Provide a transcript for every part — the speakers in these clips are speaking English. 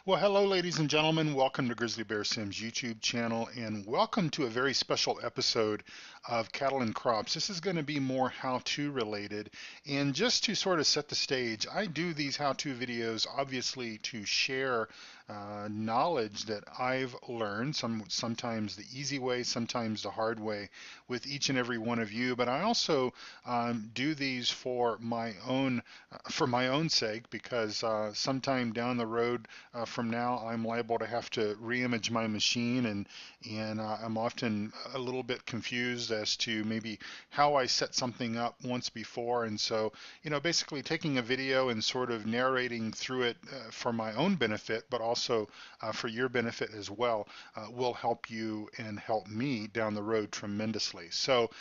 Well, hello, ladies and gentlemen. Welcome to Grizzly Bear Sim's YouTube channel, and welcome to a very special episode of Cattle and Crops. This is going to be more how-to related, and just to sort of set the stage, I do these how-to videos obviously to share knowledge that I've learned, sometimes the easy way, sometimes the hard way, with each and every one of you. But I also do these for my own sake, because sometime down the road from now, I'm liable to have to re-image my machine, and I'm often a little bit confused as to maybe how I set something up once before. And so, basically taking a video and sort of narrating through it for my own benefit, but also for your benefit as well, will help you and help me down the road tremendously. So,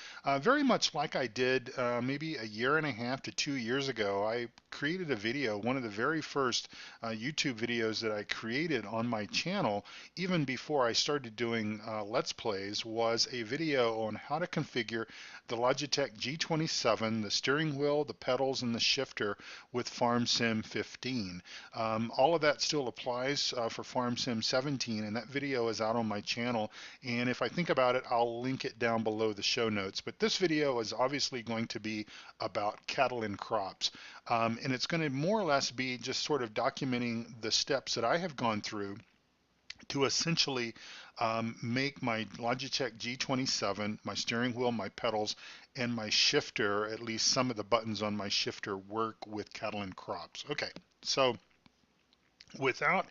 very much like I did maybe a year and a half to 2 years ago, I created a video, one of the very first YouTube videos that I created on my channel, even before I started doing Let's Plays, was a video on how to configure the Logitech G27, the steering wheel, the pedals, and the shifter with FarmSim 15. All of that still applies for FarmSim 17, and that video is out on my channel. And if I think about it, I'll link it down below the show notes. But this video is obviously going to be about cattle and crops. And it's going to more or less be just sort of documenting the steps that I have gone through to essentially make my Logitech G27, my steering wheel, my pedals, and my shifter, at least some of the buttons on my shifter, work with cattle and crops. Okay, so without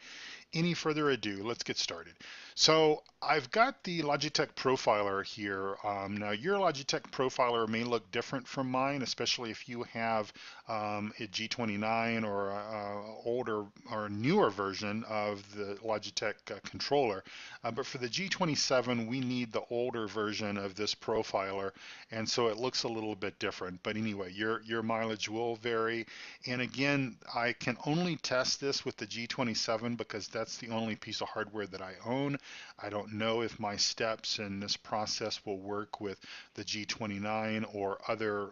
any further ado, let's get started. So I've got the Logitech Profiler here. Now your Logitech Profiler may look different from mine, especially if you have a G29 or a older or newer version of the Logitech controller. But for the G27, we need the older version of this profiler, and so it looks a little bit different. But anyway, your mileage will vary. And again, I can only test this with the G27 because that's the only piece of hardware that I own. I don't know if my steps in this process will work with the G29 or other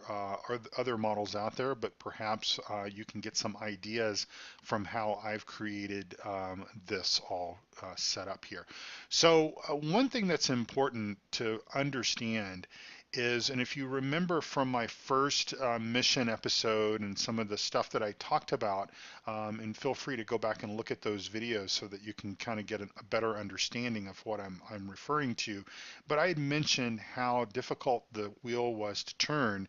models out there, but perhaps you can get some ideas from how I've created this all set up here. So one thing that's important to understand is, and if you remember from my first mission episode and some of the stuff that I talked about, and feel free to go back and look at those videos so that you can kind of get a better understanding of what I'm referring to. But I had mentioned how difficult the wheel was to turn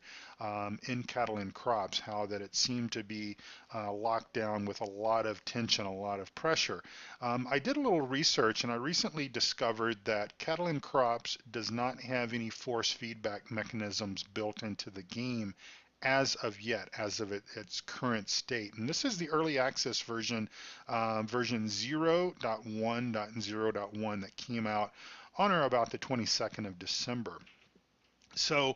in cattle and crops, how that it seemed to be locked down with a lot of tension, a lot of pressure. I did a little research, and I recently discovered that cattle and crops does not have any force feedback mechanisms built into the game as of yet, as of its current state. And this is the early access version, version 0.1.0.1 that came out on or about the 22nd of December. So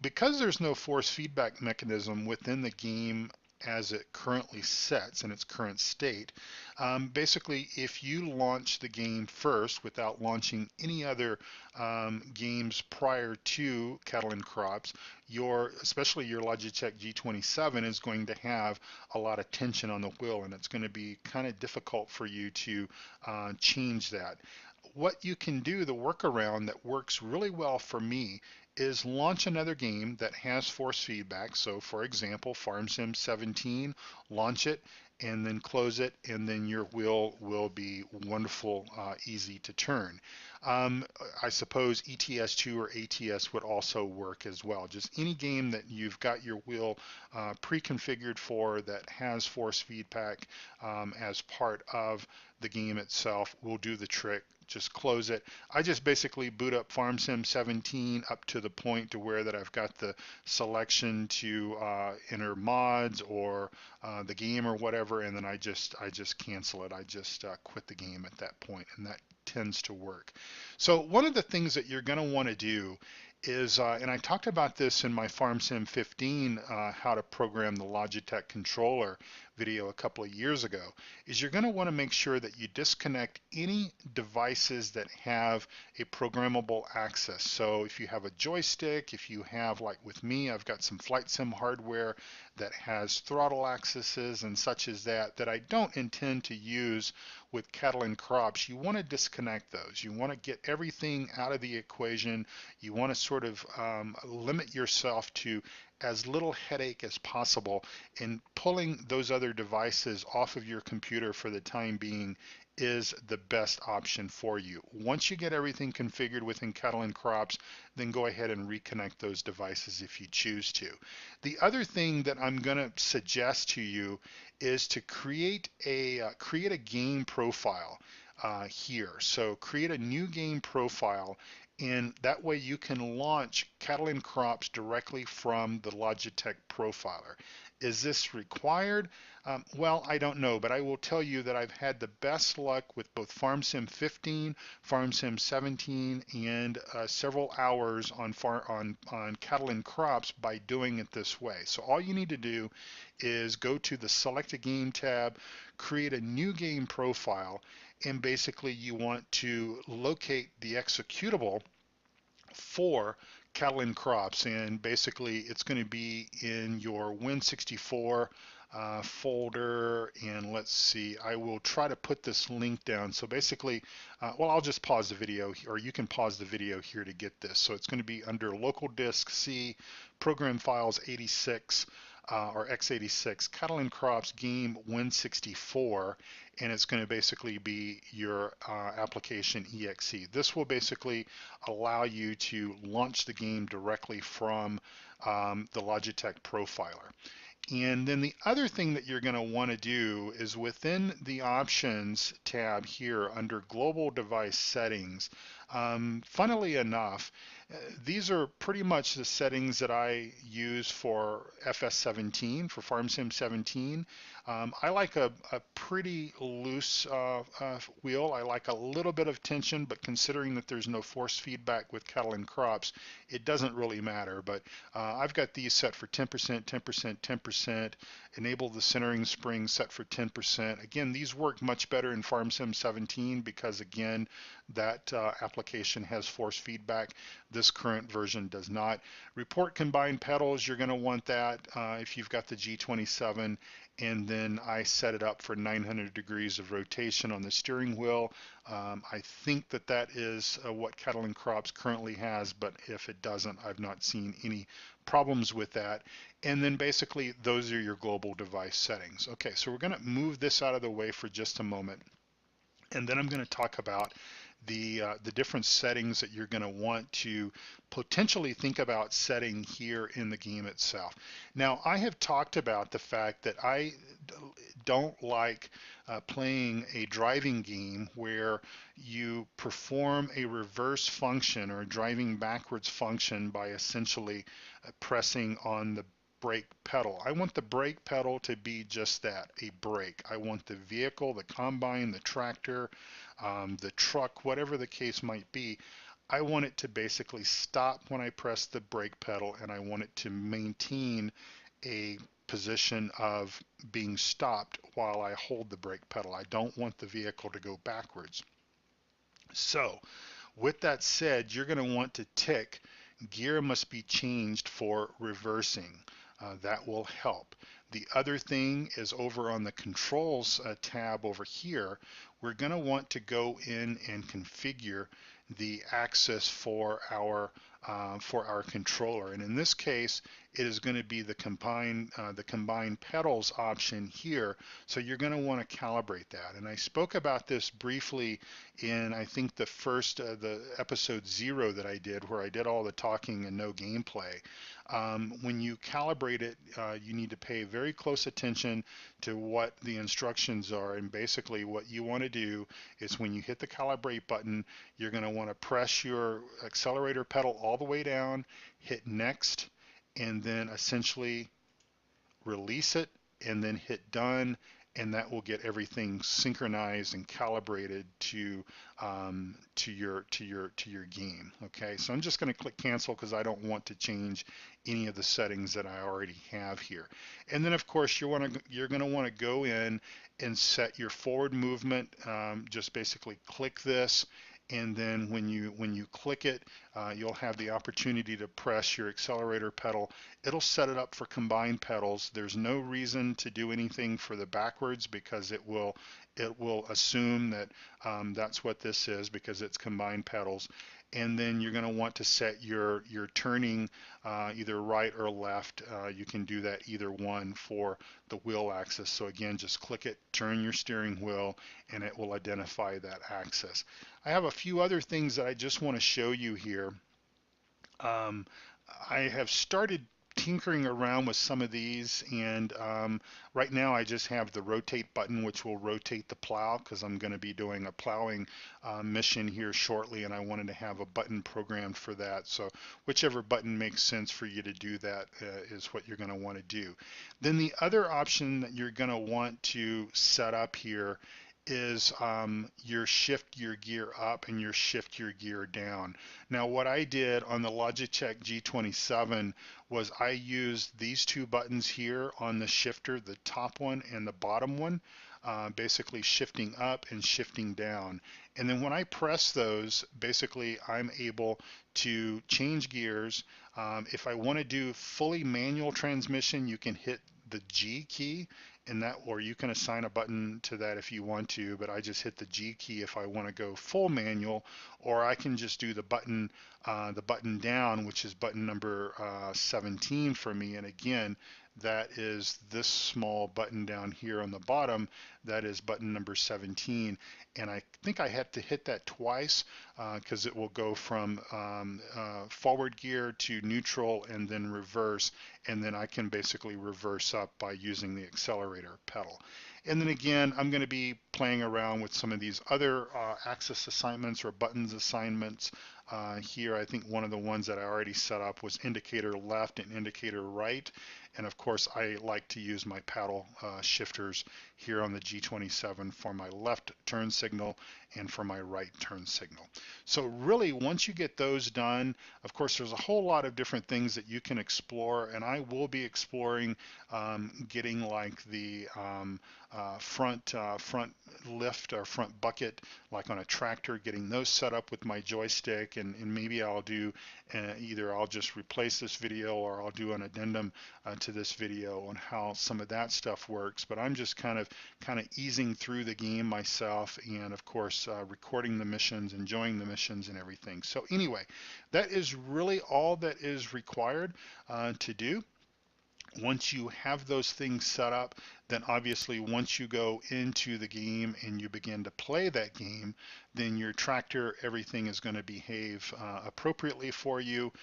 because there's no force feedback mechanism within the game as it currently sets in its current state, basically if you launch the game first without launching any other games prior to cattle and crops, especially your Logitech G27 is going to have a lot of tension on the wheel, and it's going to be kind of difficult for you to change that. What you can do, the workaround that works really well for me, is launch another game that has force feedback. So for example, FarmSim 17, launch it and then close it, and then your wheel will be wonderful, easy to turn. I suppose ETS2 or ATS would also work as well. Just any game that you've got your wheel pre-configured for that has force feedback as part of the game itself will do the trick. Just close it. I just basically boot up FarmSim 17 up to the point to where that I've got the selection to enter mods or the game or whatever, and then I just cancel it. I just quit the game at that point, and that tends to work. So one of the things that you're going to want to do is, and I talked about this in my FarmSim 15, how to program the Logitech controller video a couple of years ago, is you're going to want to make sure that you disconnect any devices that have a programmable access. So if you have a joystick, if you have, like with me, I've got some flight sim hardware that has throttle accesses and such as that I don't intend to use with cattle and crops, you want to disconnect those. You want to get everything out of the equation. You want to sort of limit yourself to as little headache as possible, and pulling those other devices off of your computer for the time being is the best option for you. Once you get everything configured within cattle and crops, then go ahead and reconnect those devices if you choose to. The other thing that I'm going to suggest to you is to create a game profile here. So create a new game profile, and that way you can launch cattle and crops directly from the Logitech profiler. Is this required? Well, I don't know, but I will tell you that I've had the best luck with both FarmSim 15, FarmSim 17, and several hours on cattle and crops by doing it this way. So all you need to do is go to the Select a Game tab, create a new game profile, and basically you want to locate the executable for cattle and crops, and basically it's going to be in your Win64 folder. And let's see, I will try to put this link down. So basically, well, I'll just pause the video, or you can pause the video here to get this. So it's going to be under local disk C, program files 86 or x86, cattle and crops game Win64, and it's going to basically be your application exe. This will basically allow you to launch the game directly from the Logitech profiler. And then the other thing that you're going to want to do is within the options tab here under global device settings, funnily enough, these are pretty much the settings that I use for FS17, for FarmSim 17. I like a pretty loose wheel. I like a little bit of tension, but considering that there's no force feedback with cattle and crops, it doesn't really matter. But I've got these set for 10%, 10%, 10%. Enable the centering spring set for 10%. Again, these work much better in FarmSim 17 because, again, that application has force feedback. This current version does not. Report combined pedals, you're going to want that if you've got the G27. And then I set it up for 900 degrees of rotation on the steering wheel. I think that that is what cattle and crops currently has, but if it doesn't, I've not seen any problems with that. And then basically those are your global device settings. Okay, so we're going to move this out of the way for just a moment, and then I'm going to talk about the different settings that you're going to want to potentially think about setting here in the game itself. Now, I have talked about the fact that I don't like playing a driving game where you perform a reverse function or driving backwards function by essentially pressing on the brake pedal. I want the brake pedal to be just that, a brake. I want the vehicle, the combine, the tractor, the truck, whatever the case might be, I want it to basically stop when I press the brake pedal, and I want it to maintain a position of being stopped while I hold the brake pedal. I don't want the vehicle to go backwards. So with that said, you're going to want to tick gear must be changed for reversing. That will help. The other thing is over on the controls tab over here, we're going to want to go in and configure the access for our controller. And in this case, it is going to be the combined pedals option here. So you're going to want to calibrate that. And I spoke about this briefly in, I think, the episode 0 that I did, where I did all the talking and no gameplay. When you calibrate it, you need to pay very close attention to what the instructions are. And basically what you want to do is when you hit the calibrate button, you're going to want to press your accelerator pedal all the way down, hit next, and then essentially release it, and then hit done. and that will get everything synchronized and calibrated to your game. Okay, so I'm just going to click cancel because I don't want to change any of the settings that I already have here. And then of course you're going to want to go in and set your forward movement. Just basically click this, and then when you click it, you'll have the opportunity to press your accelerator pedal. It'll set it up for combined pedals. There's no reason to do anything for the backwards because it will assume that that's what this is because it's combined pedals. And then you're going to want to set your turning either right or left. You can do that either one for the wheel axis. So again, just click it, turn your steering wheel, and it will identify that axis. I have a few other things that I just want to show you here. I have started tinkering around with some of these, and right now I just have the rotate button, which will rotate the plow because I'm going to be doing a plowing mission here shortly, and I wanted to have a button programmed for that. So whichever button makes sense for you to do that is what you're going to want to do. Then the other option that you're going to want to set up here is your shift your gear up and your shift your gear down. Now what I did on the Logitech G27 was I used these two buttons here on the shifter, the top one and the bottom one, basically shifting up and shifting down. And then when I press those, basically I'm able to change gears. If I want to do fully manual transmission, you can hit the G key, and that, or you can assign a button to that if you want to, but I just hit the G key if I want to go full manual, or I can just do the button down, which is button number 17 for me. And again, that is this small button down here on the bottom. That is button number 17, and I think I have to hit that twice because it will go from forward gear to neutral and then reverse, and then I can basically reverse up by using the accelerator pedal. And then again, I'm going to be playing around with some of these other axis assignments or buttons assignments. Here, I think one of the ones that I already set up was indicator left and indicator right. And of course, I like to use my paddle shifters here on the G27 for my left turn signal and for my right turn signal. So really, once you get those done, of course, there's a whole lot of different things that you can explore, and I will be exploring getting like the front lift or front bucket, like on a tractor, getting those set up with my joystick, and maybe I'll do either I'll just replace this video or I'll do an addendum to this video on how some of that stuff works. But I'm just kind of easing through the game myself, and of course recording the missions, enjoying the missions and everything. So anyway, that is really all that is required to do. Once you have those things set up, then obviously once you go into the game and you begin to play that game, then your tractor, everything is going to behave appropriately for you.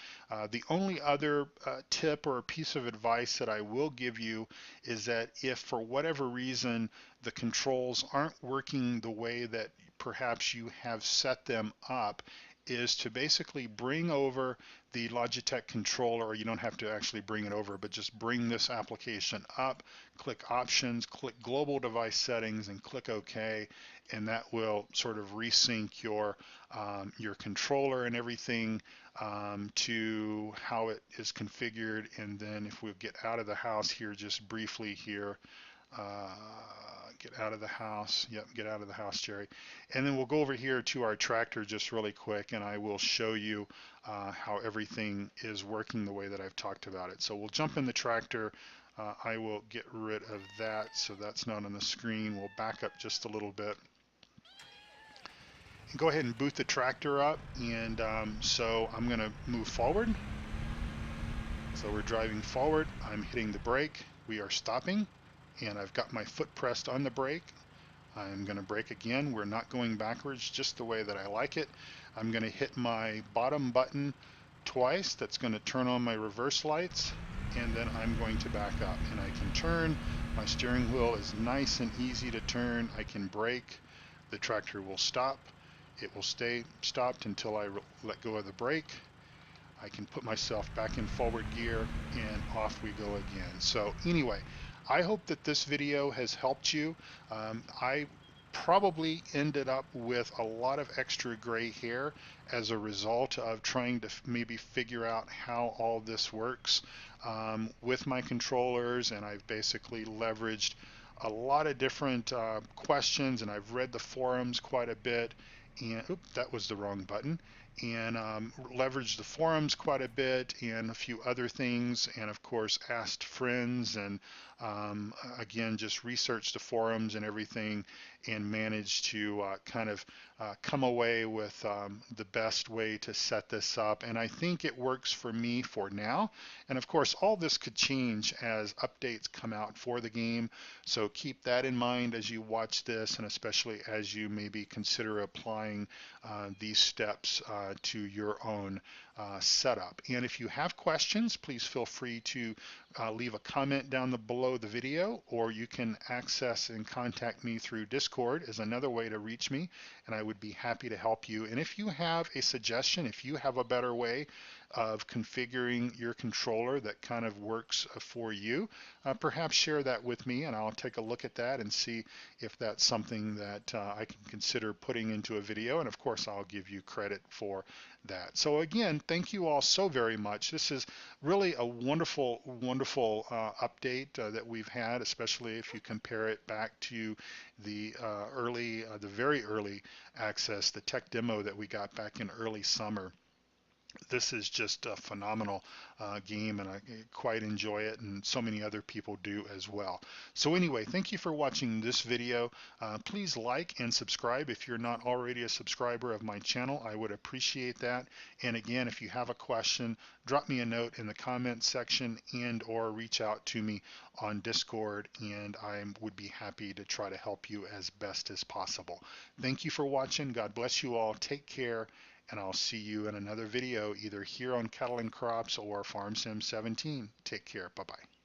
The only other tip or piece of advice that I will give you is that if for whatever reason the controls aren't working the way that perhaps you have set them up, is to basically bring over the Logitech controller, or you don't have to actually bring it over, but just bring this application up, click options, click global device settings, and click OK, and that will sort of resync your controller and everything to how it is configured. And then if we get out of the house here just briefly here, get out of the house. Yep, get out of the house, Jerry. And then we'll go over here to our tractor just really quick, and I will show you how everything is working the way that I've talked about it. So we'll jump in the tractor. I will get rid of that so that's not on the screen. We'll back up just a little bit. And go ahead and boot the tractor up, and so I'm going to move forward. So we're driving forward. I'm hitting the brake. We are stopping, and I've got my foot pressed on the brake. I'm going to brake again. We're not going backwards, just the way that I like it. I'm going to hit my bottom button twice. That's going to turn on my reverse lights, and then I'm going to back up, and I can turn. My steering wheel is nice and easy to turn. I can brake. The tractor will stop. It will stay stopped until I let go of the brake. I can put myself back in forward gear, and off we go again. So anyway, I hope that this video has helped you. I probably ended up with a lot of extra gray hair as a result of trying to maybe figure out how all this works with my controllers, and I've basically leveraged a lot of different questions, and I've read the forums quite a bit, and oops, that was the wrong button, and leveraged the forums quite a bit and a few other things, and of course asked friends, and again just researched the forums and everything, and managed to kind of come away with the best way to set this up. And I think it works for me for now. And of course, all this could change as updates come out for the game. So keep that in mind as you watch this, and especially as you maybe consider applying these steps to your own setup. And if you have questions, please feel free to leave a comment down below the video, or you can access and contact me through Discord is another way to reach me, and I would be happy to help you. And if you have a suggestion, if you have a better way of configuring your controller that kind of works for you, perhaps share that with me, and I'll take a look at that and see if that's something that I can consider putting into a video. And of course, I'll give you credit for that. So again, thank you all so very much. This is really a wonderful, wonderful update that we've had, especially if you compare it back to the the very early access, the tech demo that we got back in early summer. This is just a phenomenal game, and I quite enjoy it, and so many other people do as well. So anyway, thank you for watching this video. Please like and subscribe if you're not already a subscriber of my channel. I would appreciate that. And again, if you have a question, drop me a note in the comments section, and or reach out to me on Discord, and I would be happy to try to help you as best as possible. Thank you for watching. God bless you all. Take care, and I'll see you in another video either here on Cattle and Crops or Farm Sim 17. Take care. Bye-bye.